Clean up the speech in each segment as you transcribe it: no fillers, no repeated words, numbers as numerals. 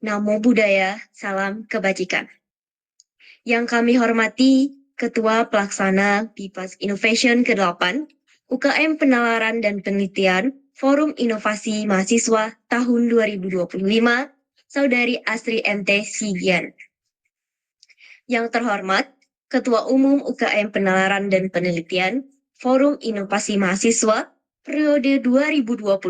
Namo Buddhaya, salam kebajikan. Yang kami hormati Ketua Pelaksana BIPAS Innovation ke-8, UKM Penalaran dan Penelitian, Forum Inovasi Mahasiswa tahun 2025, Saudari Asri MT Sigian. Yang terhormat, Ketua Umum UKM Penalaran dan Penelitian, Forum Inovasi Mahasiswa, periode 2025,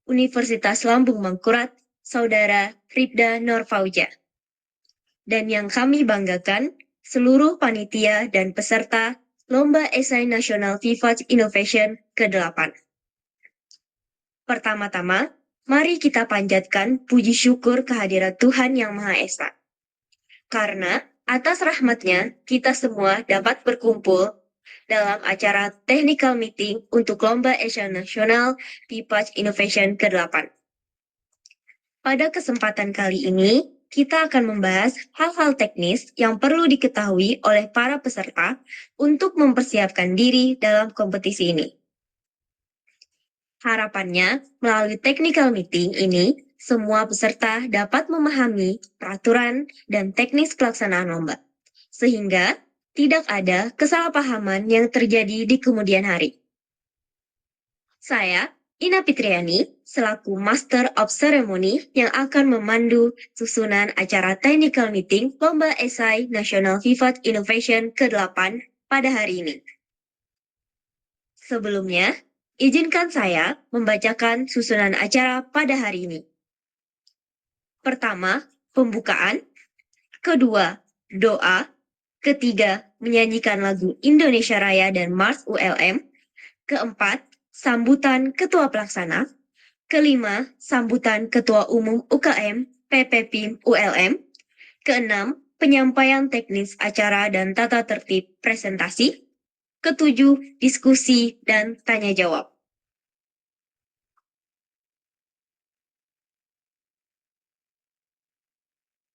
Universitas Lambung Mangkurat, Saudara Ribda Norfauja. Dan yang kami banggakan, seluruh panitia dan peserta Lomba Esai Nasional VIPAS Innovation ke-8. Pertama-tama, mari kita panjatkan puji syukur kehadirat Tuhan Yang Maha Esa. Karena atas rahmatnya, kita semua dapat berkumpul dalam acara technical meeting untuk Lomba Esai Nasional VIPAS Innovation ke-8. Pada kesempatan kali ini, kita akan membahas hal-hal teknis yang perlu diketahui oleh para peserta untuk mempersiapkan diri dalam kompetisi ini. Harapannya, melalui technical meeting ini, semua peserta dapat memahami peraturan dan teknis pelaksanaan lomba, sehingga tidak ada kesalahpahaman yang terjadi di kemudian hari. Saya, Ina Fitriani, selaku Master of Ceremony yang akan memandu susunan acara technical meeting Lomba Esai Nasional VIPAS Innovation ke-8 pada hari ini. Sebelumnya, izinkan saya membacakan susunan acara pada hari ini. Pertama, pembukaan. Kedua, doa. Ketiga, menyanyikan lagu Indonesia Raya dan Mars ULM. Keempat, sambutan Ketua Pelaksana. Kelima, sambutan Ketua Umum UKM PPPIM ULM. Keenam, penyampaian teknis acara dan tata tertib presentasi. Ketujuh, diskusi dan tanya jawab.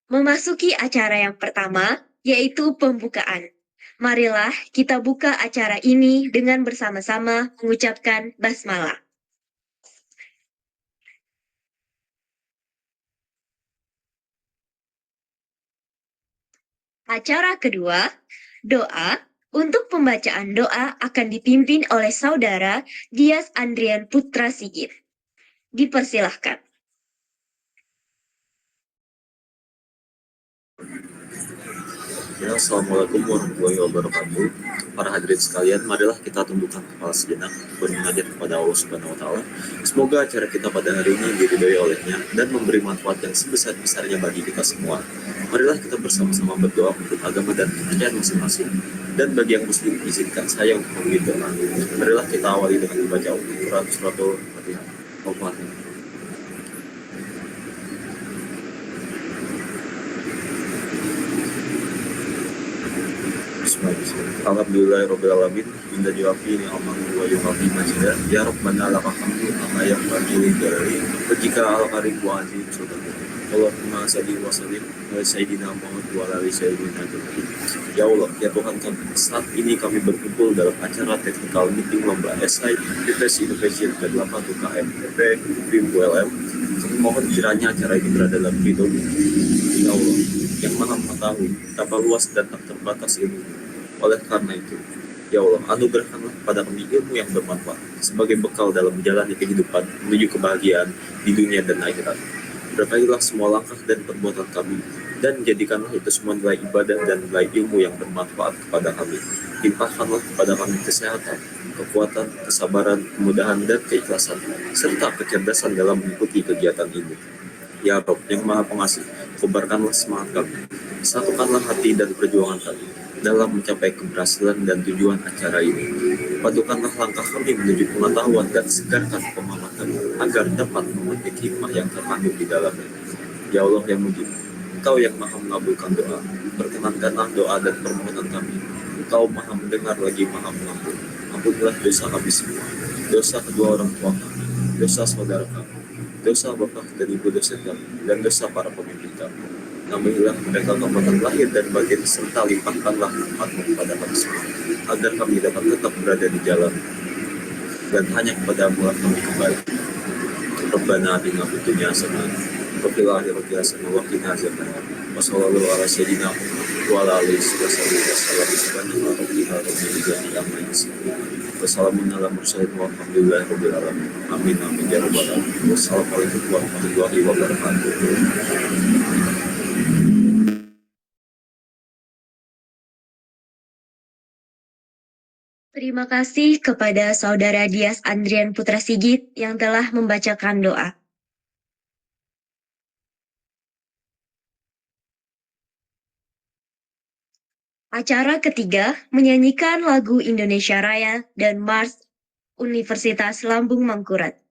Memasuki acara yang pertama, yaitu pembukaan. Marilah kita buka acara ini dengan bersama-sama mengucapkan basmalah. Acara kedua, doa. Untuk pembacaan doa akan dipimpin oleh Saudara Dias Andrian Putra Sigit. Dipersilahkan. Ya, Assalamualaikum warahmatullahi wabarakatuh. Para hadirin sekalian, marilah kita tundukkan kepala sejenak bermunajat kepada Allah Subhanahu wa Ta'ala. Semoga acara kita pada hari ini diridhoi olehnya dan memberi manfaat yang sebesar-besarnya bagi kita semua. Marilah kita bersama-sama berdoa untuk agama dan kepercayaan masing-masing. Dan bagi yang muslim, izinkan saya untuk memberi doa. Marilah kita awali dengan membaca Al-Quran suratul Fatihah. Al-Fatihah. Alhamdulillahirrahmanirrahim. Indah jawabi ni amahu wa yuhafi majidah. Ya Rabbana laka hamdu kama yang bagi dari jika al-qarib wa azim saudara. Allahumma salli wa sallim ala sayyidina Muhammad wa ala ali sayyidina Muhammad. Ya Allah, ya Tuhan kami, saat ini kami berkumpul dalam acara technical meeting Lomba Esai VIPAS Innovation ke-8 UKM PPPIM ULM. Kami mohon kiranya acara ini berada dalam ridho Ya Allah, yang maha mengetahui betapa luas dan tak terbatas ilmu. Oleh karena itu, ya Allah, anugerahkanlah kepada kami ilmu yang bermanfaat sebagai bekal dalam menjalani kehidupan menuju kebahagiaan di dunia dan akhirat. Berkailah semua langkah dan perbuatan kami, dan jadikanlah itu semua nilai ibadah dan nilai ilmu yang bermanfaat kepada kami. Limpahkanlah kepada kami kesehatan, kekuatan, kesabaran, kemudahan, dan keikhlasan, serta kecerdasan dalam mengikuti kegiatan ini. Ya Rabb yang Maha Pengasih, kobarkanlah semangat kami, satukanlah hati dan perjuangan kami dalam mencapai keberhasilan dan tujuan acara ini. Padukanlah langkah kami menuju pengetahuan dan segarkan pemahaman kami agar dapat memetik hikmah yang terkandung di dalamnya. Ya Allah yang mujib, Engkau yang Maha mengabulkan doa, perkenankanlah doa dan permohonan kami. Engkau Maha mendengar lagi Maha mengampun. Ampunilah dosa kami semua, dosa kedua orang tua kami, dosa saudara kami, dosa bapak dan ibu dosa kami, dan dosa para pemimpin kami. Namailah mereka kekuatan lahir dan batin serta limpahkanlah rahmat-Mu kepada kami semua, agar kami dapat tetap berada di jalan dan hanya kepada-Mu kami kembali. Rabbana atina fid dunya hasanah وفي الآخرة حسنة وقنا عذاب النار وصلى الله على سيدنا محمد وعلى آله وصحبه وسلم سبحانك ربنا رب العزة عما يصفون وسلام على المرسلين والحمد لله رب العالمين آمين آمين يا رب العالمين والسلام عليكم ورحمة الله وبركاته. Terima kasih kepada Saudara Dias Andrian Putra Sigit yang telah membacakan doa. Acara ketiga menyanyikan lagu Indonesia Raya dan Mars Universitas Lambung Mangkurat.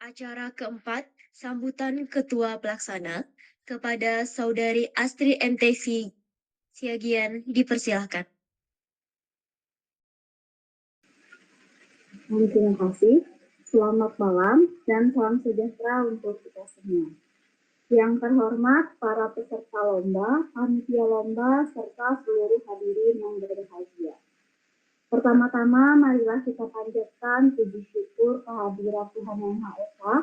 Acara keempat, sambutan Ketua Pelaksana kepada Saudari Astri MTC Siagian dipersilahkan. Terima kasih. Selamat malam dan salam sejahtera untuk kita semua. Yang terhormat para peserta lomba, panitia lomba, serta seluruh hadirin yang berbahagia. Pertama-tama, marilah kita panjatkan puji syukur kehadirat Tuhan Yang Maha Esa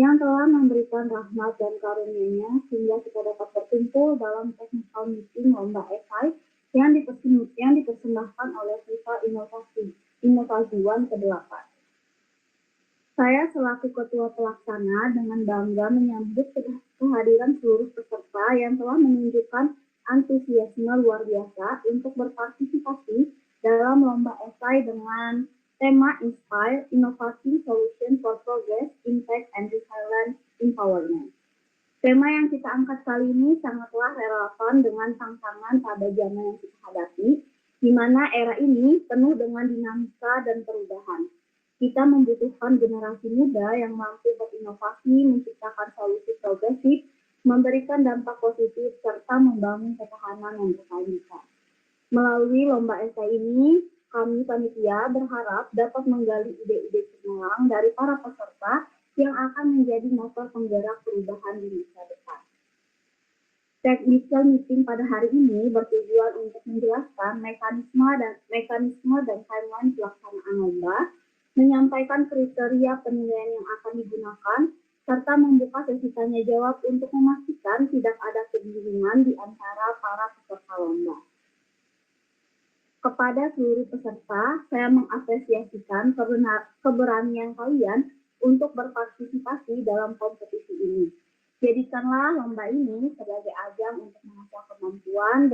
yang telah memberikan rahmat dan karunia-Nya sehingga kita dapat berkumpul dalam technical meeting lomba esai yang dipersembahkan oleh FIFA Inovasi One ke-8. Saya selaku Ketua Pelaksana dengan bangga menyambut kehadiran seluruh peserta yang telah menunjukkan antusiasme luar biasa untuk berpartisipasi dalam lomba esai dengan tema Inspire Innovative Solution for Progress, Impact, and Resilient Empowerment. Tema yang kita angkat kali ini sangatlah relevan dengan tantangan pada zaman yang kita hadapi, di mana era ini penuh dengan dinamika dan perubahan. Kita membutuhkan generasi muda yang mampu berinovasi, menciptakan solusi progresif, memberikan dampak positif, serta membangun ketahanan yang berkelanjutan. Melalui lomba esai ini, kami panitia berharap dapat menggali ide-ide cemerlang dari para peserta yang akan menjadi motor penggerak perubahan di masa depan. Technical meeting pada hari ini bertujuan untuk menjelaskan mekanisme dan timeline pelaksanaan lomba, menyampaikan kriteria penilaian yang akan digunakan, serta membuka sesi tanya jawab untuk memastikan tidak ada kebingungan di antara para peserta lomba. Kepada seluruh peserta, saya mengapresiasikan keberanian kalian untuk berpartisipasi dalam kompetisi ini. Jadikanlah lomba ini sebagai ajang untuk mengasah kemampuan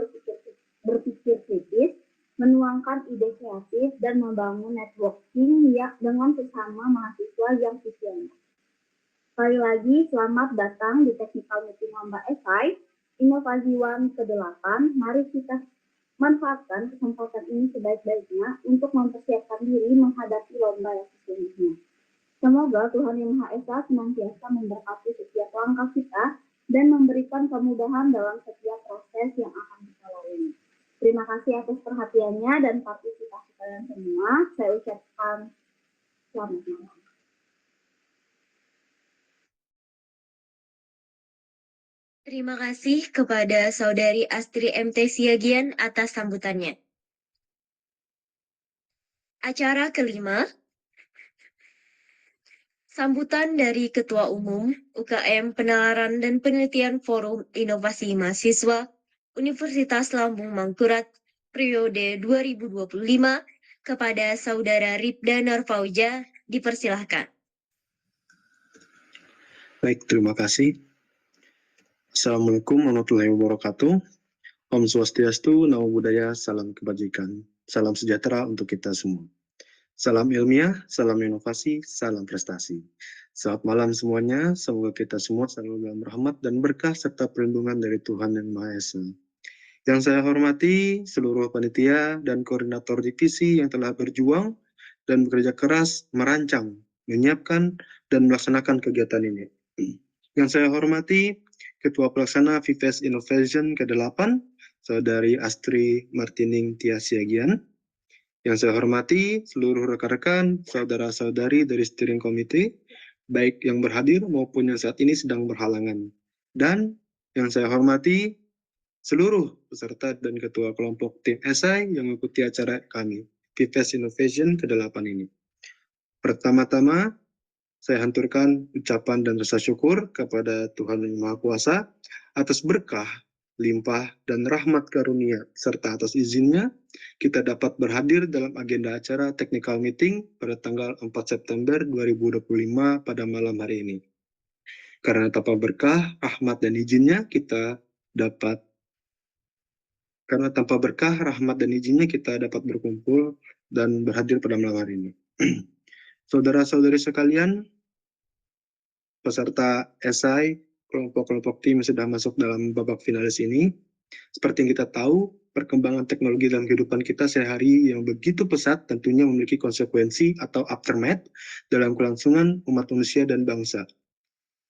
berpikir kritis, menuangkan ide kreatif, dan membangun networking dengan sesama mahasiswa yang visioner. Sekali lagi, selamat datang di Technical Meeting Lomba Esai Inovasi One ke-8. Mari kita manfaatkan kesempatan ini sebaik-baiknya untuk mempersiapkan diri menghadapi lomba yang sesungguhnya. Semoga Tuhan Yang Maha Esa senantiasa memberkati setiap langkah kita dan memberikan kemudahan dalam setiap proses yang akan kita lalui. Terima kasih atas perhatiannya dan partisipasi kalian semua. Saya ucapkan selamat malam. Terima kasih kepada Saudari Astri MT Siagian atas sambutannya. Acara kelima, sambutan dari Ketua Umum UKM Penalaran dan Penelitian Forum Inovasi Mahasiswa Universitas Lambung Mangkurat periode 2025 kepada Saudara Ripda Narfauja dipersilahkan. Baik, terima kasih. Assalamualaikum warahmatullahi wabarakatuh. Om Swastiastu, Namo Buddhaya, salam kebajikan. Salam sejahtera untuk kita semua. Salam ilmiah, salam inovasi, salam prestasi. Selamat malam semuanya, semoga kita semua selalu dalam rahmat dan berkah serta perlindungan dari Tuhan Yang Maha Esa. Yang saya hormati seluruh panitia dan koordinator divisi yang telah berjuang dan bekerja keras merancang, menyiapkan, dan melaksanakan kegiatan ini. Yang saya hormati Ketua Pelaksana FIFES Innovation ke-8, Saudari Astri Martining Tiasiagian. Yang saya hormati seluruh rekan-rekan, saudara-saudari dari steering committee, baik yang berhadir maupun yang saat ini sedang berhalangan. Dan yang saya hormati seluruh peserta dan ketua kelompok tim esai yang mengikuti acara kami, FIFES Innovation ke-8 ini. Pertama-tama, saya hanturkan ucapan dan rasa syukur kepada Tuhan Yang Maha Kuasa atas berkah, limpah, dan rahmat karunia, serta atas izinnya kita dapat berhadir dalam agenda acara technical meeting pada tanggal 4 September 2025 pada malam hari ini. Karena tanpa berkah, rahmat, dan izinnya kita dapat berkumpul dan berhadir pada malam hari ini. Saudara-saudari sekalian, peserta esai, kelompok-kelompok tim sudah masuk dalam babak finalis ini. Seperti yang kita tahu, perkembangan teknologi dalam kehidupan kita sehari-hari yang begitu pesat tentunya memiliki konsekuensi atau aftermath dalam kelangsungan umat manusia dan bangsa.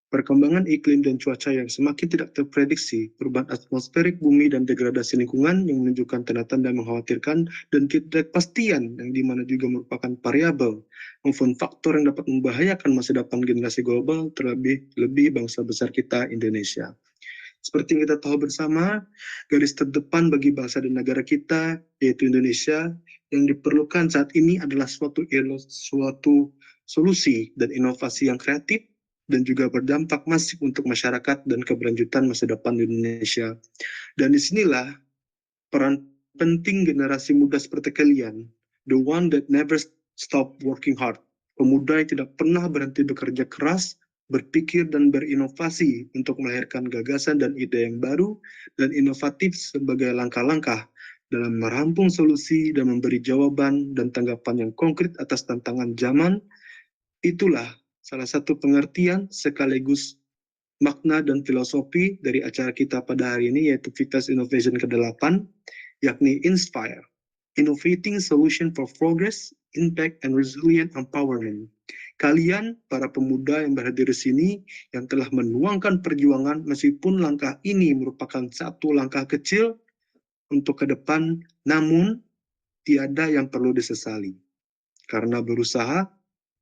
Perkembangan iklim dan cuaca yang semakin tidak terprediksi, perubahan atmosferik bumi dan degradasi lingkungan yang menunjukkan tanda-tanda mengkhawatirkan dan ketidakpastian yang dimana juga merupakan variabel maupun faktor yang dapat membahayakan masa depan generasi global terlebih bangsa besar kita Indonesia. Seperti yang kita tahu bersama, garis terdepan bagi bangsa dan negara kita, yaitu Indonesia, yang diperlukan saat ini adalah suatu solusi dan inovasi yang kreatif dan juga berdampak masif untuk masyarakat dan keberlanjutan masa depan di Indonesia. Dan disinilah peran penting generasi muda seperti kalian, the one that never stop working hard, pemuda yang tidak pernah berhenti bekerja keras, berpikir dan berinovasi untuk melahirkan gagasan dan ide yang baru dan inovatif sebagai langkah-langkah dalam merampung solusi dan memberi jawaban dan tanggapan yang konkret atas tantangan zaman. Itulah salah satu pengertian sekaligus makna dan filosofi dari acara kita pada hari ini, yaitu Vitas Innovation ke-8, yakni Inspire, Innovating Solution for Progress, Impact, and Resilient Empowerment. Kalian, para pemuda yang berhadir di sini, yang telah menuangkan perjuangan, meskipun langkah ini merupakan satu langkah kecil untuk ke depan, namun tiada yang perlu disesali. Karena berusaha,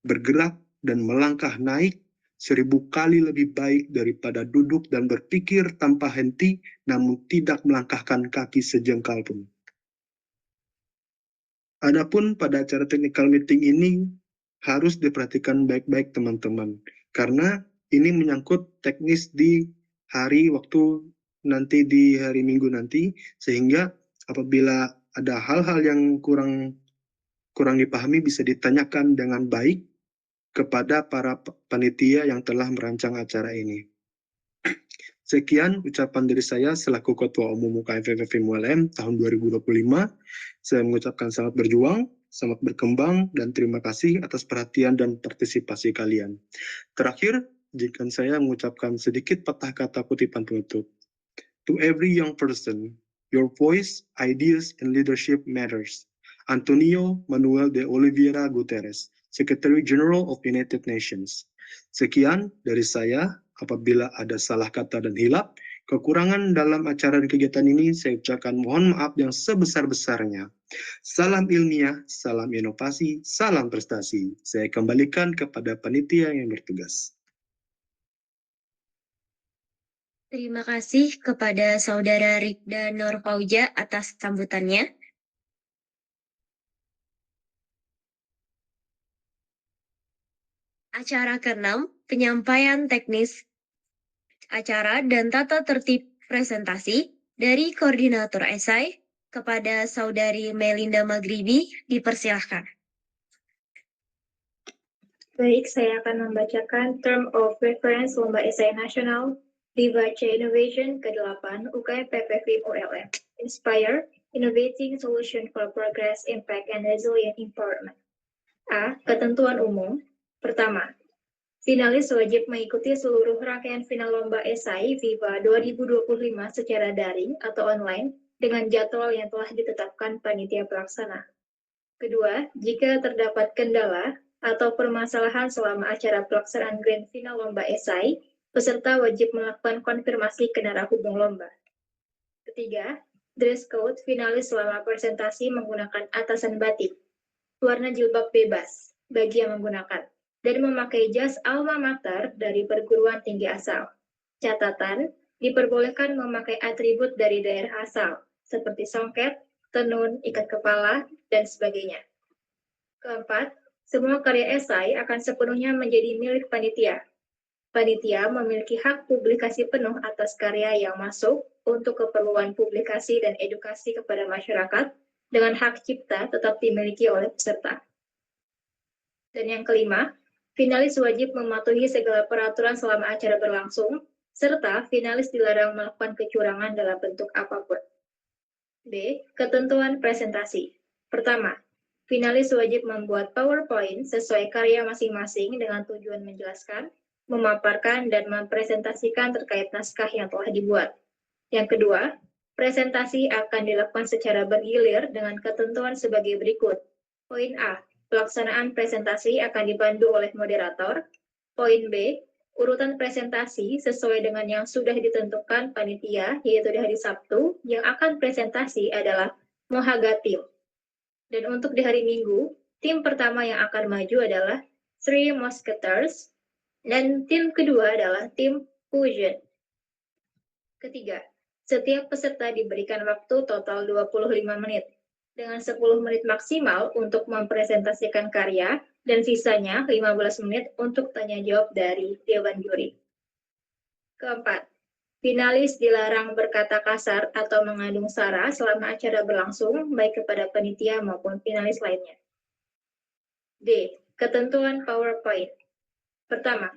bergerak, dan melangkah naik 1000 kali lebih baik daripada duduk dan berpikir tanpa henti, namun tidak melangkahkan kaki sejengkal pun. Adapun pada acara technical meeting ini harus diperhatikan baik-baik teman-teman, karena ini menyangkut teknis di hari waktu nanti di hari Minggu nanti, sehingga apabila ada hal-hal yang kurang dipahami bisa ditanyakan dengan baik kepada para panitia yang telah merancang acara ini. Sekian ucapan dari saya selaku Ketua Umum UKM FEVEM ULM tahun 2025. Saya mengucapkan selamat berjuang, selamat berkembang, dan terima kasih atas perhatian dan partisipasi kalian. Terakhir, izinkan saya mengucapkan sedikit patah kata kutipan penutup. To every young person, your voice, ideas, and leadership matters. Antonio Manuel de Oliveira Guterres, Secretary General of United Nations. Sekian dari saya. Apabila ada salah kata dan hilap, kekurangan dalam acara dan kegiatan ini, saya ucapkan mohon maaf yang sebesar-besarnya. Salam ilmiah, salam inovasi, salam prestasi. Saya kembalikan kepada panitia yang bertugas. Terima kasih kepada Saudara Rikda Nur Fauja atas sambutannya. Acara ke-6, penyampaian teknis acara dan tata tertib presentasi dari Koordinator Esai kepada Saudari Melinda Maghribi, dipersilahkan. Baik, saya akan membacakan Term of Reference Lomba Esai Nasional Viva C Innovation ke-8 UKM PPFIM ULM. Inspire, Innovating Solution for Progress, Impact, and Resilient Empowerment. A. Ketentuan umum. Pertama, finalis wajib mengikuti seluruh rangkaian final Lomba Esai Viva 2025 secara daring atau online dengan jadwal yang telah ditetapkan panitia pelaksana. Kedua, jika terdapat kendala atau permasalahan selama acara pelaksanaan Grand Final Lomba Esai, peserta wajib melakukan konfirmasi ke narahubung lomba. Ketiga, dress code finalis selama presentasi menggunakan atasan batik, warna jilbab bebas bagi yang menggunakan, dan memakai jas alma mater dari perguruan tinggi asal. Catatan, diperbolehkan memakai atribut dari daerah asal, seperti songket, tenun, ikat kepala, dan sebagainya. Keempat, semua karya esai akan sepenuhnya menjadi milik panitia. Panitia memiliki hak publikasi penuh atas karya yang masuk untuk keperluan publikasi dan edukasi kepada masyarakat, dengan hak cipta tetap dimiliki oleh peserta. Dan yang kelima, finalis wajib mematuhi segala peraturan selama acara berlangsung, serta finalis dilarang melakukan kecurangan dalam bentuk apapun. B. Ketentuan presentasi. Pertama, finalis wajib membuat PowerPoint sesuai karya masing-masing dengan tujuan menjelaskan, memaparkan, dan mempresentasikan terkait naskah yang telah dibuat. Yang kedua, Presentasi akan dilakukan secara bergilir dengan ketentuan sebagai berikut. Poin A, pelaksanaan presentasi akan dipandu oleh moderator. Poin B, urutan presentasi sesuai dengan yang sudah ditentukan panitia, yaitu di hari Sabtu, yang akan presentasi adalah Mohaga Team. Dan untuk di hari Minggu, tim pertama yang akan maju adalah Three Musketeers, dan tim kedua adalah tim Fusion. Ketiga, setiap peserta diberikan waktu total 25 menit, dengan 10 menit maksimal untuk mempresentasikan karya, dan sisanya 15 menit untuk tanya-jawab dari Dewan Juri. Keempat, finalis dilarang berkata kasar atau mengandung sara selama acara berlangsung, baik kepada panitia maupun finalis lainnya. D. Ketentuan PowerPoint. Pertama,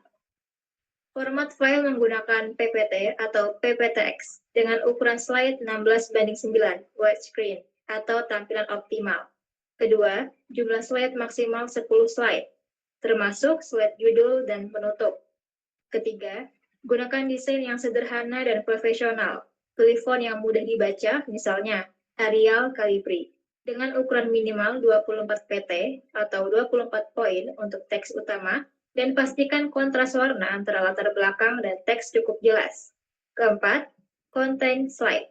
format file menggunakan PPT atau PPTX dengan ukuran slide 16:9 widescreen atau tampilan optimal. Kedua, jumlah slide maksimal 10 slide, termasuk slide judul dan penutup. Ketiga, gunakan desain yang sederhana dan profesional. Pilih font yang mudah dibaca, misalnya Arial Calibri, dengan ukuran minimal 24 pt atau 24 poin untuk teks utama, dan pastikan kontras warna antara latar belakang dan teks cukup jelas. Keempat, konten slide.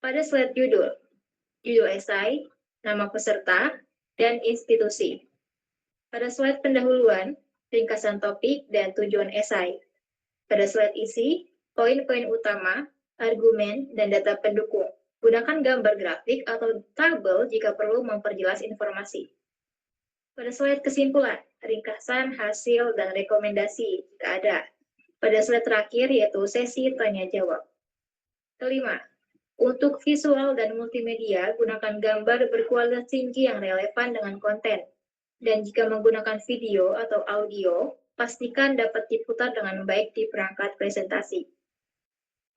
Pada slide judul esai, nama peserta, dan institusi. Pada slide pendahuluan, ringkasan topik dan tujuan esai. Pada slide isi, poin-poin utama, argumen, dan data pendukung. Gunakan gambar grafik atau tabel jika perlu memperjelas informasi. Pada slide kesimpulan, ringkasan, hasil, dan rekomendasi jika ada. Pada slide terakhir yaitu sesi tanya-jawab. Kelima, untuk visual dan multimedia, gunakan gambar berkualitas tinggi yang relevan dengan konten. Dan jika menggunakan video atau audio, pastikan dapat diputar dengan baik di perangkat presentasi.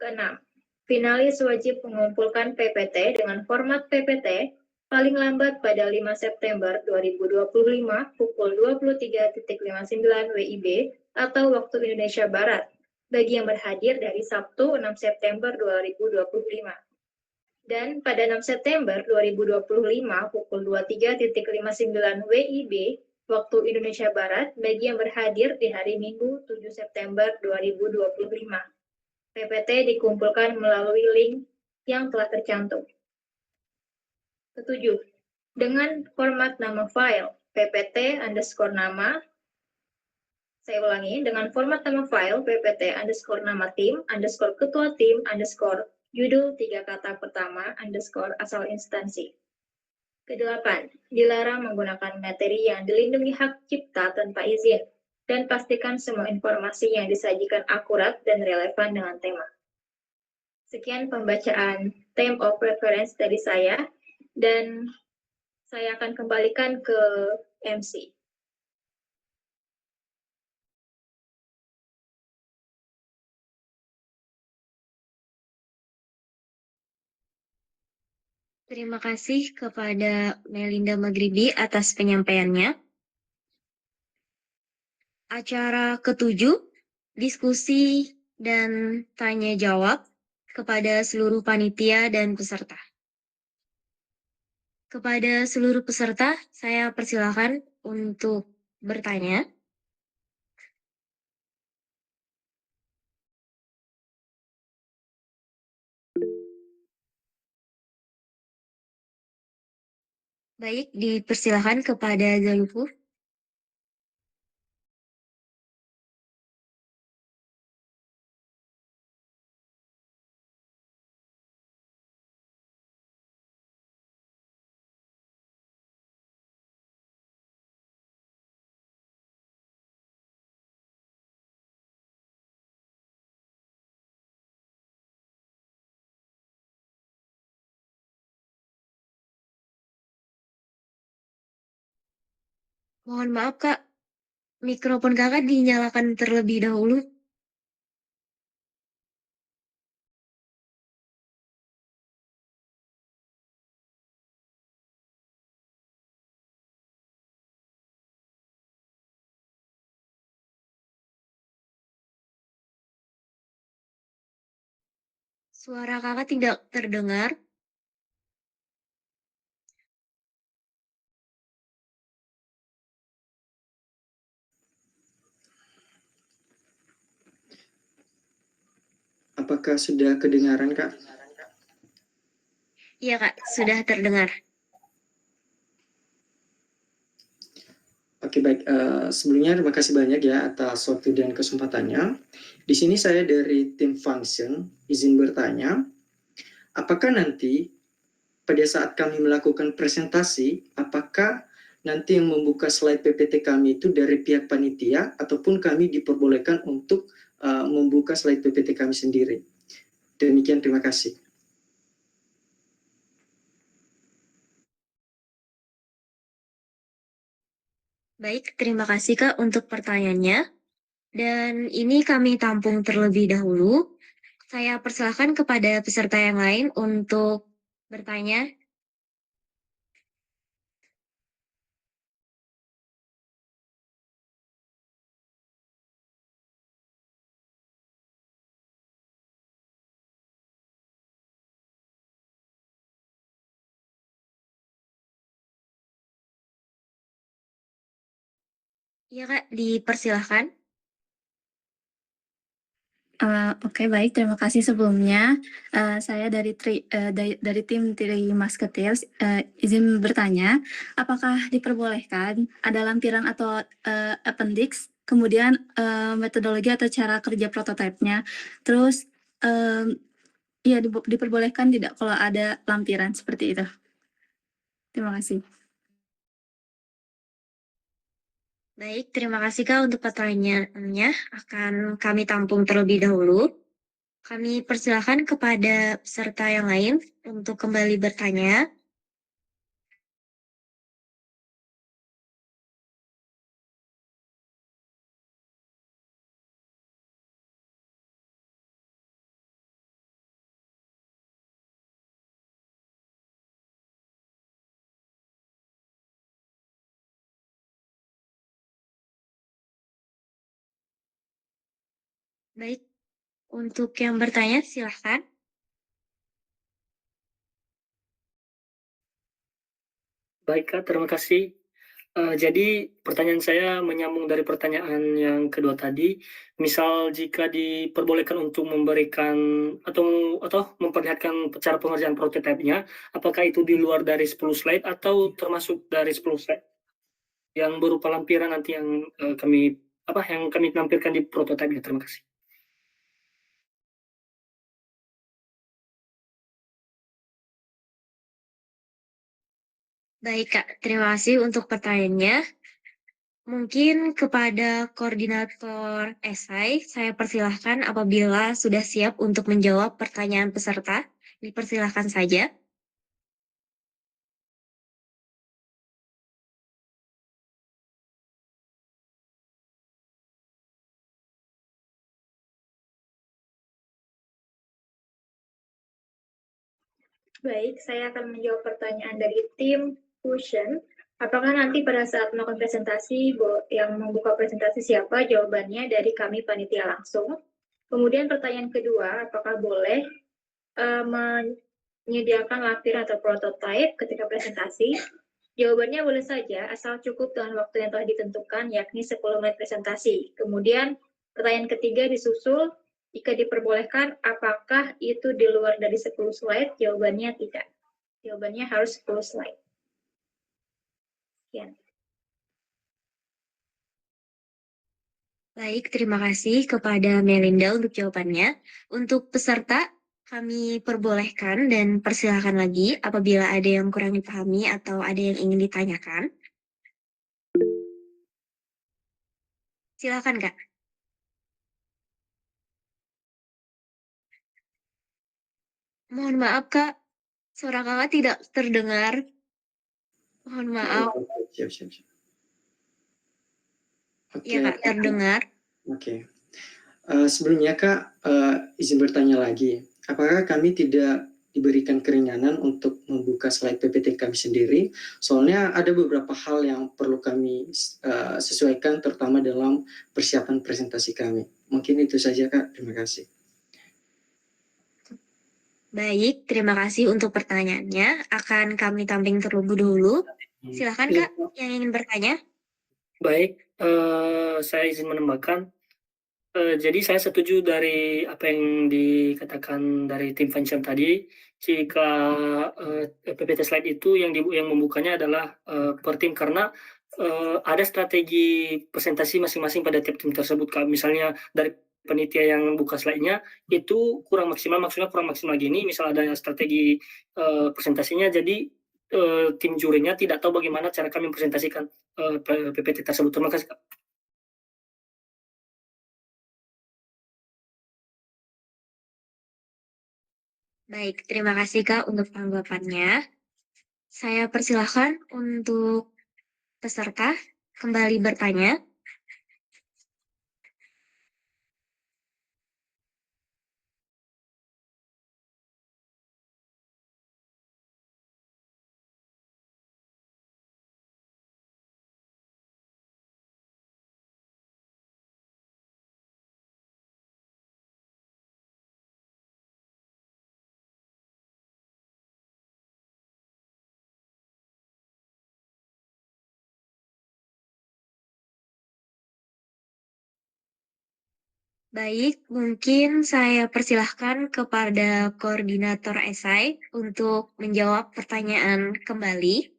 Keenam, finalis wajib mengumpulkan PPT dengan format PPT paling lambat pada 5 September 2025 pukul 23.59 WIB atau waktu Indonesia Barat bagi yang berhadir dari Sabtu 6 September 2025. Dan pada 6 September 2025 pukul 23.59 WIB waktu Indonesia Barat bagi yang berhadir di hari Minggu 7 September 2025. PPT dikumpulkan melalui link yang telah tercantum. Ketujuh, dengan format nama file ppt_nama, saya ulangi, dengan format nama file ppt_nama tim_ketua tim_judul 3 kata pertama _asal instansi. Kedelapan, dilarang menggunakan materi yang dilindungi hak cipta tanpa izin, dan pastikan semua informasi yang disajikan akurat dan relevan dengan tema. Sekian pembacaan term of reference dari saya, dan saya akan kembalikan ke MC. Terima kasih kepada Melinda Magribi atas penyampaiannya. Acara ketujuh, diskusi dan tanya jawab kepada seluruh panitia dan peserta. Kepada seluruh peserta, saya persilakan untuk bertanya. Baik, dipersilakan kepada Zalufur. Mohon maaf, Kak. Mikrofon Kakak dinyalakan terlebih dahulu. Suara kakak tidak terdengar. Apakah sudah kedengaran, Kak? Iya kak, sudah terdengar. Oke, baik. Sebelumnya terima kasih banyak ya atas waktu dan kesempatannya. Di sini saya dari tim function izin bertanya, apakah nanti pada saat kami melakukan presentasi, apakah nanti yang membuka slide PPT kami itu dari pihak panitia ataupun kami diperbolehkan untuk membuka slide PPT kami sendiri? Demikian, terima kasih. Baik, terima kasih kak untuk pertanyaannya. Dan ini kami tampung terlebih dahulu. Saya persilahkan kepada peserta yang lain untuk bertanya. Iya kak, dipersilahkan. Oke, baik. Terima kasih sebelumnya. Saya dari tim Tri Musketeers izin bertanya, apakah diperbolehkan ada lampiran atau appendix, kemudian metodologi atau cara kerja prototipenya, terus ya diperbolehkan tidak kalau ada lampiran seperti itu? Terima kasih. Baik, terima kasih kak untuk pertanyaannya. Akan kami tampung terlebih dahulu. Kami persilahkan kepada peserta yang lain untuk kembali bertanya. Baik, untuk yang bertanya silahkan. Baik Kak, terima kasih. Jadi pertanyaan saya menyambung dari pertanyaan yang kedua tadi. Misal jika diperbolehkan untuk memberikan atau memperlihatkan cara pengerjaan prototipenya, apakah itu di luar dari 10 slide atau termasuk dari 10 slide yang berupa lampiran nanti yang kami tampilkan di prototipenya. Terima kasih. Baik kak, terima kasih untuk pertanyaannya. Mungkin kepada koordinator esai, saya persilahkan apabila sudah siap untuk menjawab pertanyaan peserta. Dipersilahkan saja. Baik, saya akan menjawab pertanyaan dari tim Fusion. Apakah nanti pada saat melakukan presentasi, yang membuka presentasi siapa? Jawabannya dari kami panitia langsung. Kemudian pertanyaan kedua, apakah boleh menyediakan lampiran atau prototipe ketika presentasi? Jawabannya boleh saja, asal cukup dengan waktu yang telah ditentukan, yakni 10 menit presentasi. Kemudian pertanyaan ketiga disusul, jika diperbolehkan, apakah itu di luar dari 10 slide? Jawabannya tidak. Jawabannya harus 10 slide. Sekian. Baik, terima kasih kepada Melinda untuk jawabannya. Untuk peserta, kami perbolehkan dan persilahkan lagi apabila ada yang kurang dipahami atau ada yang ingin ditanyakan. Silakan, Kak. Mohon maaf, Kak. Suara Kakak tidak terdengar. Mohon maaf. Siap. Oke. Iya, Kak, terdengar. Oke. Sebelumnya Kak, izin bertanya lagi. Apakah kami tidak diberikan keringanan untuk membuka slide PPT kami sendiri? Soalnya ada beberapa hal yang perlu kami sesuaikan, terutama dalam persiapan presentasi kami. Mungkin itu saja Kak. Terima kasih. Baik, terima kasih untuk pertanyaannya. Akan kami tamping terlebih dahulu. Silahkan Iya, Kak, yang ingin bertanya. baik, saya izin menambahkan. Jadi saya setuju dari apa yang dikatakan dari tim Fanshawe tadi, jika, PPT slide itu yang membukanya adalah, per tim karena, ada strategi presentasi masing-masing pada tiap tim tersebut, Kak. Misalnya dari panitia yang buka slide-nya itu kurang maksimal, maksudnya kurang maksimal gini, misal ada strategi, presentasinya jadi, tim jurinya tidak tahu bagaimana cara kami mempresentasikan, PPT tersebut. Terima kasih, Kak. Baik, terima kasih Kak untuk tanggapannya. Saya persilahkan untuk peserta kembali bertanya. Baik, mungkin saya persilahkan kepada koordinator esai untuk menjawab pertanyaan kembali.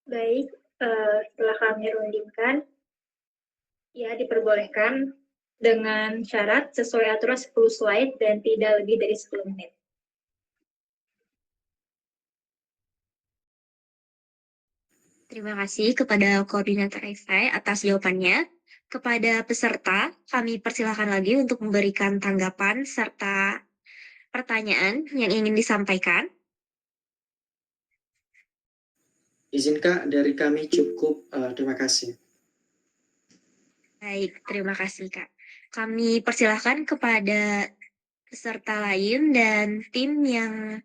Baik, setelah kami rundingkan, ya diperbolehkan dengan syarat sesuai aturan 10 slide dan tidak lebih dari 10 menit. Terima kasih kepada koordinator esai atas jawabannya. Kepada peserta, kami persilahkan lagi untuk memberikan tanggapan serta pertanyaan yang ingin disampaikan. Izin Kak, dari kami cukup. Terima kasih. Baik, terima kasih Kak. Kami persilahkan kepada peserta lain dan tim yang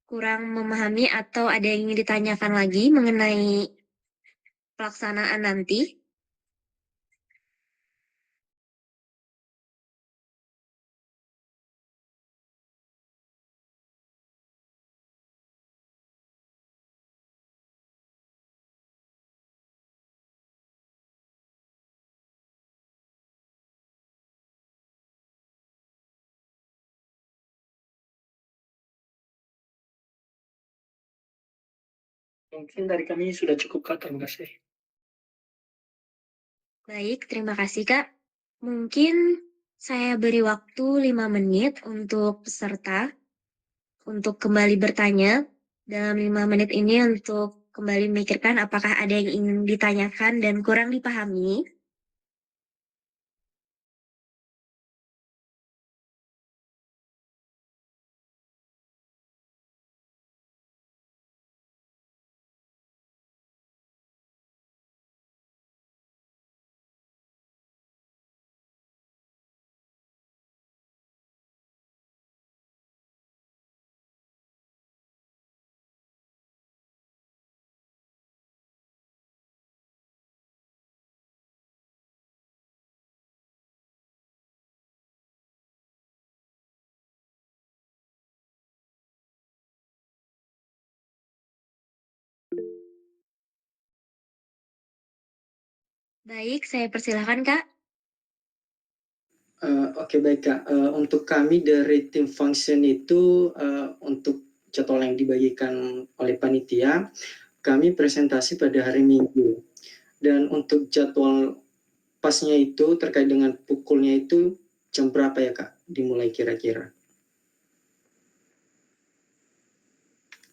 kurang memahami atau ada yang ingin ditanyakan lagi mengenai pelaksanaan nanti. Mungkin dari kami sudah cukup, Kak. Terima kasih. Baik, terima kasih Kak. Mungkin saya beri waktu 5 menit untuk peserta untuk kembali bertanya. Dalam 5 menit ini untuk kembali memikirkan apakah ada yang ingin ditanyakan dan kurang dipahami. Baik, saya persilahkan Kak. Oke baik Kak, untuk kami dari tim function itu untuk jadwal yang dibagikan oleh panitia, kami presentasi pada hari Minggu. Dan untuk jadwal pasnya itu terkait dengan pukulnya itu jam berapa ya Kak? Dimulai kira-kira.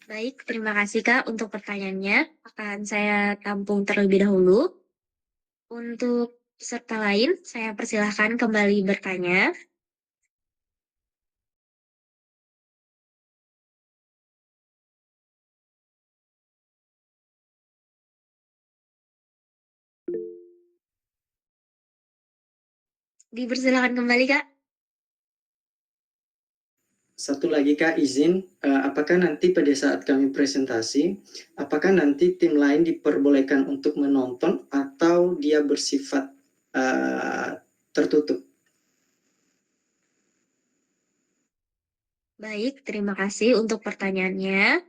Baik, terima kasih Kak untuk pertanyaannya. Akan saya tampung terlebih dahulu. Untuk peserta lain, saya persilahkan kembali bertanya. Dipersilakan kembali Kak. satu lagi Kak, izin, apakah nanti pada saat kami presentasi, apakah nanti tim lain diperbolehkan untuk menonton atau dia bersifat tertutup? Baik, terima kasih untuk pertanyaannya.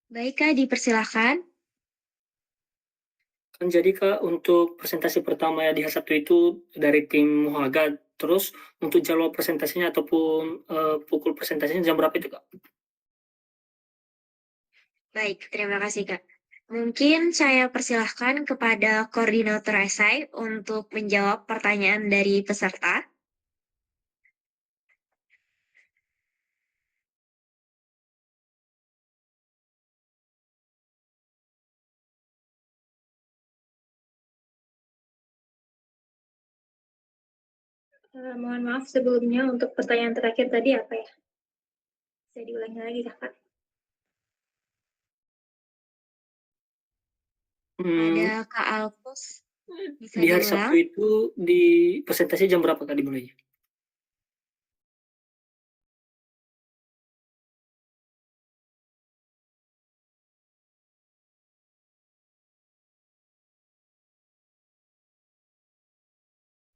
Baik, Kak, dipersilahkan. Kan jadi Kak, untuk presentasi pertama ya di H1 itu dari tim Muhaga, terus untuk jadwal presentasinya ataupun pukul presentasinya jam berapa itu Kak? Baik, terima kasih, Kak. Mungkin saya persilahkan kepada koordinator esai untuk menjawab pertanyaan dari peserta. Mohon maaf sebelumnya untuk pertanyaan terakhir tadi apa ya? Saya diulangi lagi, Kakak. Ada Hmm, Kak Alpus, bisa di hari diulang? Sabtu itu di presentasi jam berapa Kak dimulainya?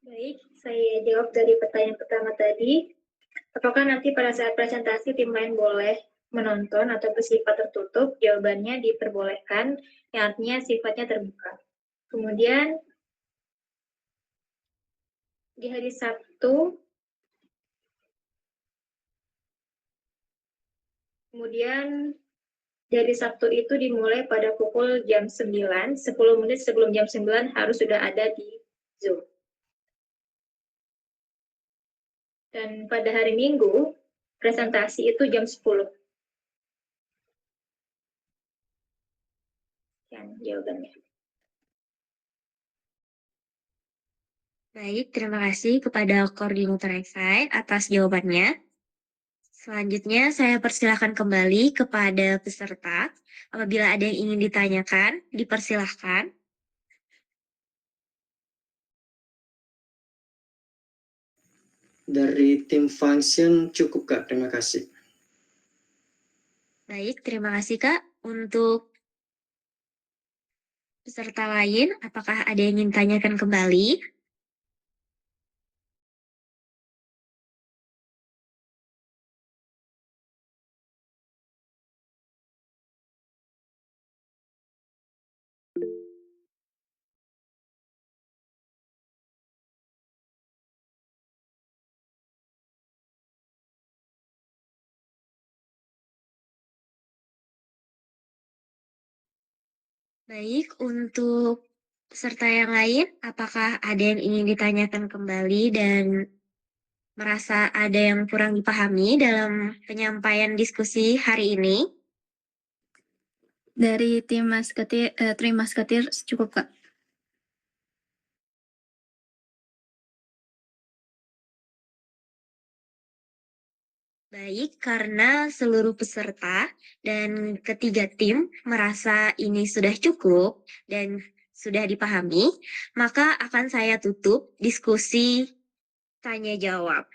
Baik, saya jawab dari pertanyaan pertama tadi. Apakah nanti pada saat presentasi tim lain boleh menonton atau bersifat tertutup? Jawabannya diperbolehkan, yang artinya sifatnya terbuka. Kemudian di hari Sabtu, kemudian dari Sabtu itu dimulai pada pukul jam 9, 10 menit sebelum jam 9 harus sudah ada di Zoom. Dan pada hari Minggu, presentasi itu jam 10. Yang jawabannya. Baik, terima kasih kepada koordinator esai atas jawabannya. Selanjutnya, saya persilahkan kembali kepada peserta. Apabila ada yang ingin ditanyakan, dipersilahkan. Dari tim function cukup Kak, terima kasih. Baik, terima kasih Kak. Untuk peserta lain, apakah ada yang ingin tanyakan kembali? Baik, untuk peserta yang lain, apakah ada yang ingin ditanyakan kembali dan merasa ada yang kurang dipahami dalam penyampaian diskusi hari ini? Dari tim Masketir cukup Kak. Baik, karena seluruh peserta dan ketiga tim merasa ini sudah cukup dan sudah dipahami, maka akan saya tutup diskusi tanya jawab.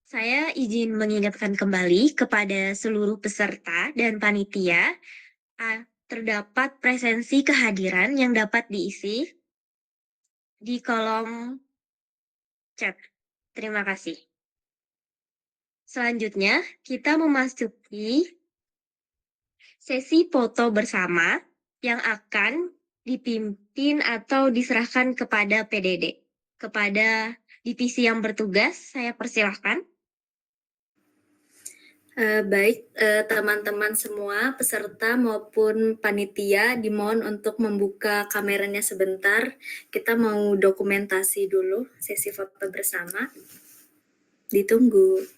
Saya izin mengingatkan kembali kepada seluruh peserta dan panitia, terdapat presensi kehadiran yang dapat diisi di kolom chat. Terima kasih. Selanjutnya, kita memasuki sesi foto bersama yang akan dipimpin atau diserahkan kepada PDD. Kepada divisi yang bertugas, saya persilahkan. Baik, teman-teman semua, peserta maupun panitia dimohon untuk membuka kameranya sebentar. Kita mau dokumentasi dulu sesi foto bersama. Ditunggu.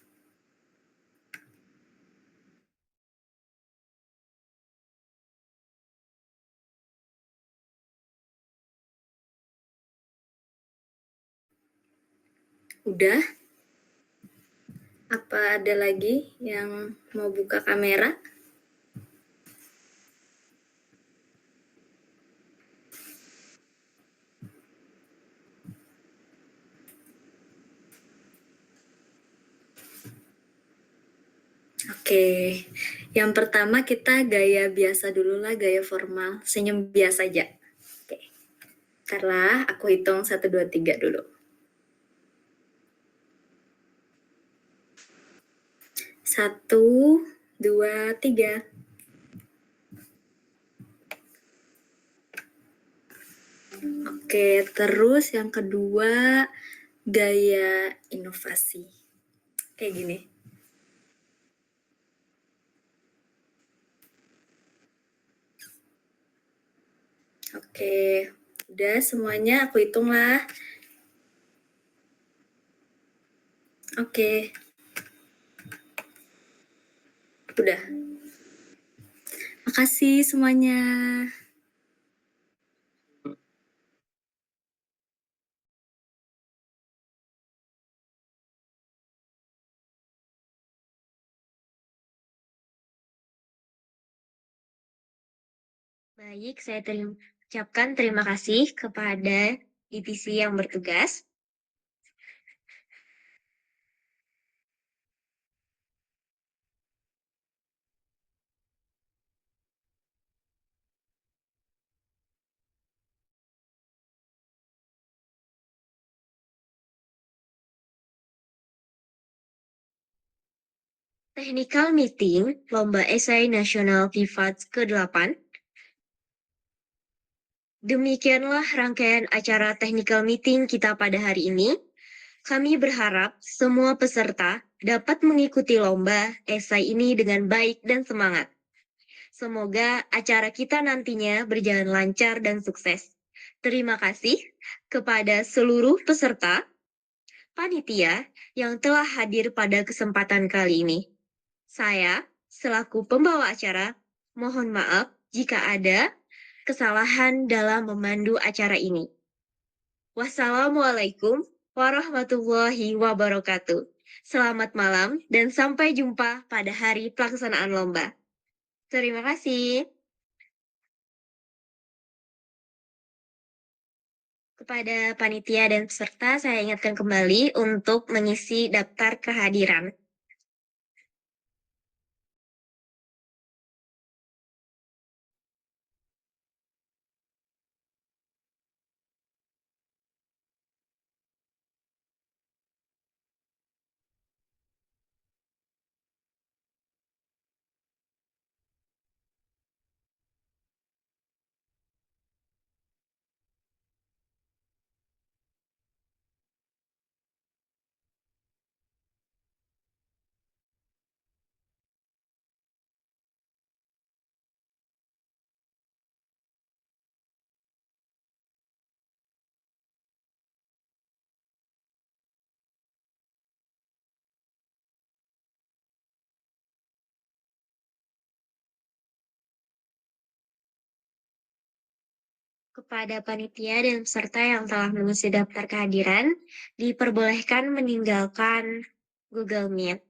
Udah? Apa ada lagi yang mau buka kamera? Oke, yang pertama kita gaya biasa dulu lah, gaya formal, senyum biasa aja. Oke, ntarlah aku hitung 1, 2, 3 dulu. 1, 2, 3. Oke, terus yang kedua gaya inovasi. Kayak gini. Oke, udah semuanya aku hitung lah. Oke. Udah. Makasih semuanya. Baik, saya ucapkan terima kasih kepada ITC yang bertugas. Technical Meeting Lomba Esai Nasional FIVAT ke-8. Demikianlah rangkaian acara technical meeting kita pada hari ini. Kami berharap semua peserta dapat mengikuti lomba esai ini dengan baik dan semangat. Semoga acara kita nantinya berjalan lancar dan sukses. Terima kasih kepada seluruh peserta, panitia yang telah hadir pada kesempatan kali ini. Saya, selaku pembawa acara, mohon maaf jika ada kesalahan dalam memandu acara ini. Wassalamualaikum warahmatullahi wabarakatuh. Selamat malam dan sampai jumpa pada hari pelaksanaan lomba. Terima kasih. Kepada panitia dan peserta, saya ingatkan kembali untuk mengisi daftar kehadiran. Kepada panitia dan peserta yang telah mengisi daftar kehadiran, diperbolehkan meninggalkan Google Meet.